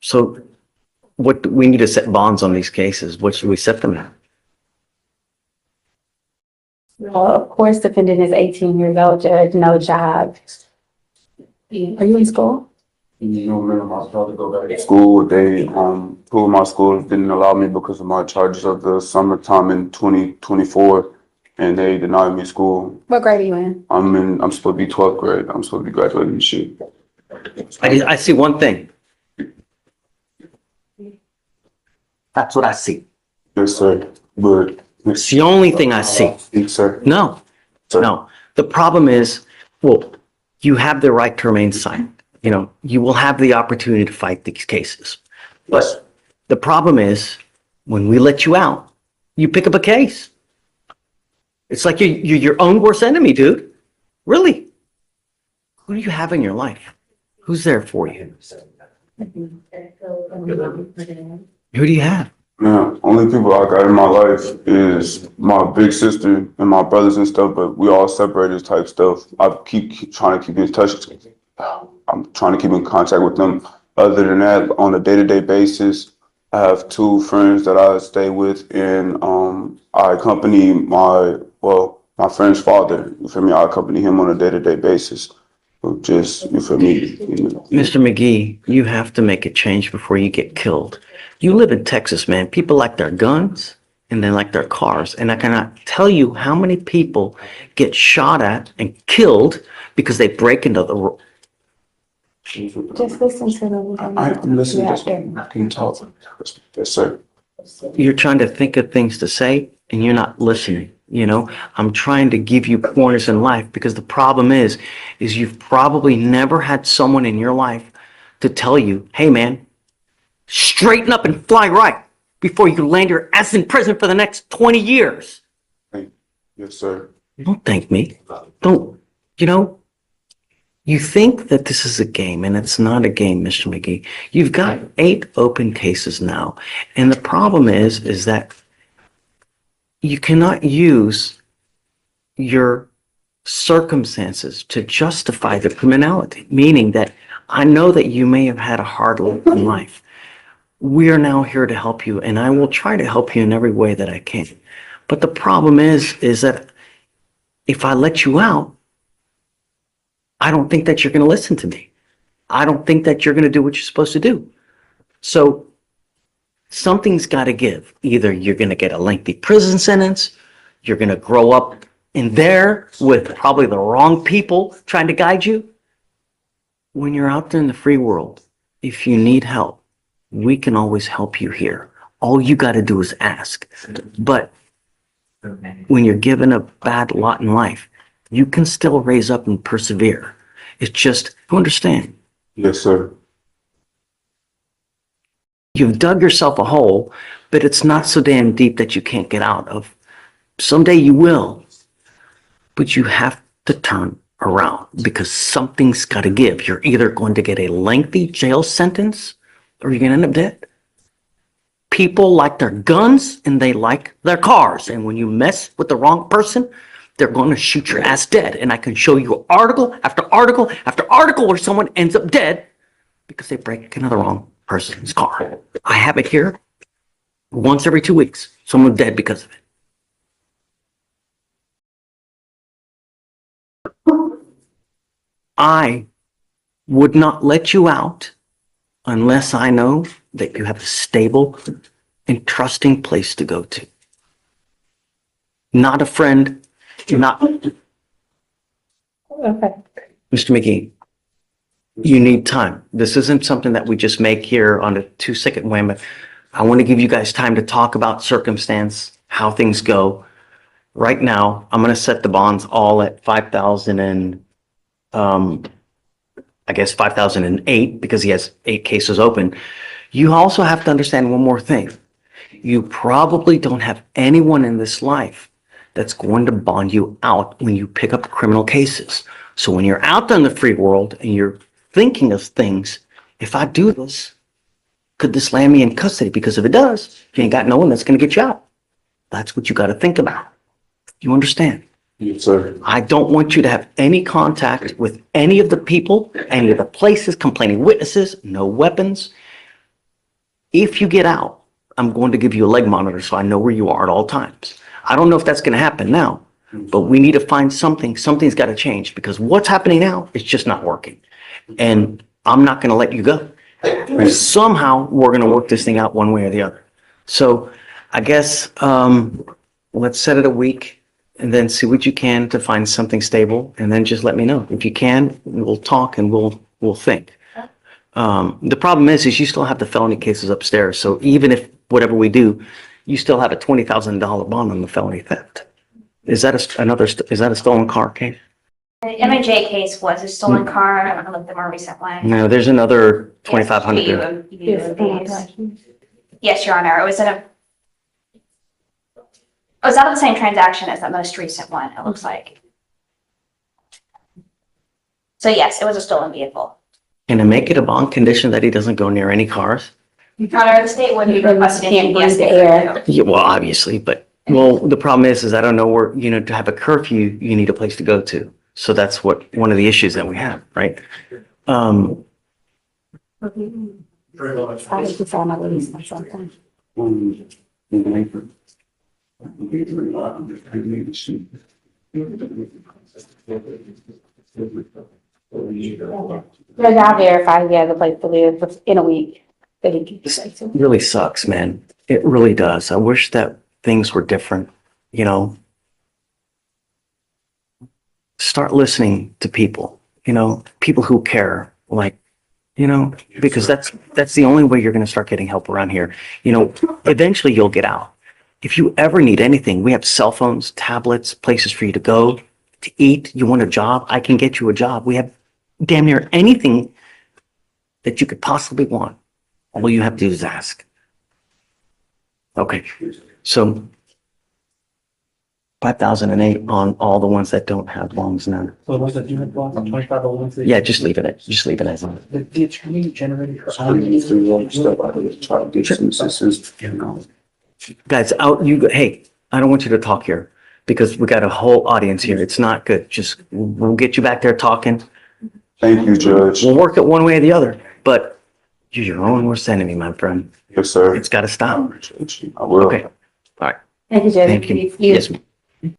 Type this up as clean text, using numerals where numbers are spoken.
So what we need to set bonds on these cases. What should we set them at? Well, of course, defendant is 18 years old, judge, no job. Are you in school? No, man, I'm about to go back to school. They, two of my schools didn't allow me because of my charges of the summertime in 2024, and they denied me school. What grade are you in? I'm supposed to be 12th grade. I'm supposed to be graduating this year. I see one thing. That's what I see. Yes, sir. But It's the only thing I see. yes, sir. No, Sir. no. The problem is, well, you have the right to remain silent. You know, you will have the opportunity to fight these cases. But the problem is, when we let you out, you pick up a case. It's like you're your own worst enemy, dude. Really. Who do you have in your life? Who's there for you? Who do you have? Man, only people I got in my life is my big sister and my brothers and stuff, but we all separated type stuff. I keep trying to keep in touch. I'm trying to keep in contact with them. Other than that, on a day-to-day basis, I have two friends that I stay with, and I accompany my friend's father. You feel me? I accompany him on a day-to-day basis. So just, you feel me? Mr. McGee, you have to make a change before you get killed. You live in Texas, man. People like their guns and they like their cars. And I cannot tell you how many people get shot at and killed because they break into the. Just listen to them. I'm listening to this. I can talk. Yes, sir. You're trying to think of things to say and you're not listening. You know, I'm trying to give you pointers in life because the problem is you've probably never had someone in your life to tell you, hey, man, straighten up and fly right before you land your ass in prison for the next 20 years. Yes, sir. Don't thank me. Don't, you know, you think that this is a game and it's not a game, Mr. McGee. You've got 8 open cases now. And the problem is that you cannot use your circumstances to justify the criminality, meaning that I know that you may have had a hard lot in life. We are now here to help you, and I will try to help you in every way that I can. But the problem is that if I let you out, I don't think that you're going to listen to me. I don't think that you're going to do what you're supposed to do. So something's got to give. Either you're going to get a lengthy prison sentence, you're going to grow up in there with probably the wrong people trying to guide you. When you're out there in the free world, if you need help, we can always help you here. All you got to do is ask. But when you're given a bad lot in life, you can still raise up and persevere. It's just, you understand? Yes, sir. You've dug yourself a hole, but it's not so damn deep that you can't get out of. Someday you will, but you have to turn around because something's got to give. You're either going to get a lengthy jail sentence or you're going to end up dead. People like their guns and they like their cars. And when you mess with the wrong person, they're going to shoot your ass dead. And I can show you article after article after article where someone ends up dead because they break into the wrong person's car. I have it here once every 2 weeks. Someone's dead because of it. I would not let you out unless I know that you have a stable and trusting place to go to. Not a friend, not. Okay. Mr. McGee, you need time. This isn't something that we just make here on a 2-second wham. I want to give you guys time to talk about circumstance, how things go. Right now, I'm going to set the bonds all at 5,000 and I guess 5,008 because he has 8 cases open. You also have to understand one more thing. You probably don't have anyone in this life that's going to bond you out when you pick up criminal cases. So when you're out there in the free world and you're thinking of things, if I do this, could this land me in custody? Because if it does, you ain't got no one that's going to get you out. That's what you got to think about. You understand? Yes, sir. I don't want you to have any contact with any of the people, any of the places, complaining witnesses, no weapons. If you get out, I'm going to give you a leg monitor so I know where you are at all times. I don't know if that's going to happen now, but we need to find something. Something's got to change because what's happening now is just not working. And I'm not going to let you go. Somehow we're going to work this thing out one way or the other. So I guess let's set it a week and then see what you can to find something stable, and then just let me know. If you can, we'll talk and we'll think. The problem is you still have the felony cases upstairs. So even if whatever we do, you still have a $20,000 bond on the felony theft. Is that a stolen car case? The MJ case was a stolen car. I don't know if the more recent one. No, there's another 2,500. Yes, Your Honor. It was out of the same transaction as that most recent one, it looks like. So yes, it was a stolen vehicle. Can I make it a bond condition that he doesn't go near any cars? Your Honor, the state would be requesting Can't breathe yes, the they air. do. Yeah, well, obviously, but the problem is I don't know where, to have a curfew, you need a place to go to. So that's one of the issues that we have, right? I think you saw my release or something. Judge, I'll verify he has a place to live in a week that he can stay to. Really sucks, man. It really does. I wish that things were different, Start listening to people, people who care, because that's the only way you're going to start getting help around here. Eventually you'll get out. If you ever need anything, we have cell phones, tablets, places for you to go, to eat. You want a job? I can get you a job. We have damn near anything that you could possibly want. All you have to do is ask. Okay, so 5,008 on all the ones that don't have bonds now. So the ones that do have bonds, 25 are ones that. Yeah, just leave it as is. The attorney generated her So own. we need to step out of this, try to get some assistance, Guys, hey, I don't want you to talk here because we got a whole audience here. It's not good. Just, we'll get you back there talking. Thank you, Judge. We'll work it one way or the other, but you're your own worst enemy, my friend. Yes, sir. It's got to stop. I will. Okay, all right. Thank you, Judge. Thank you. Yes, ma'am.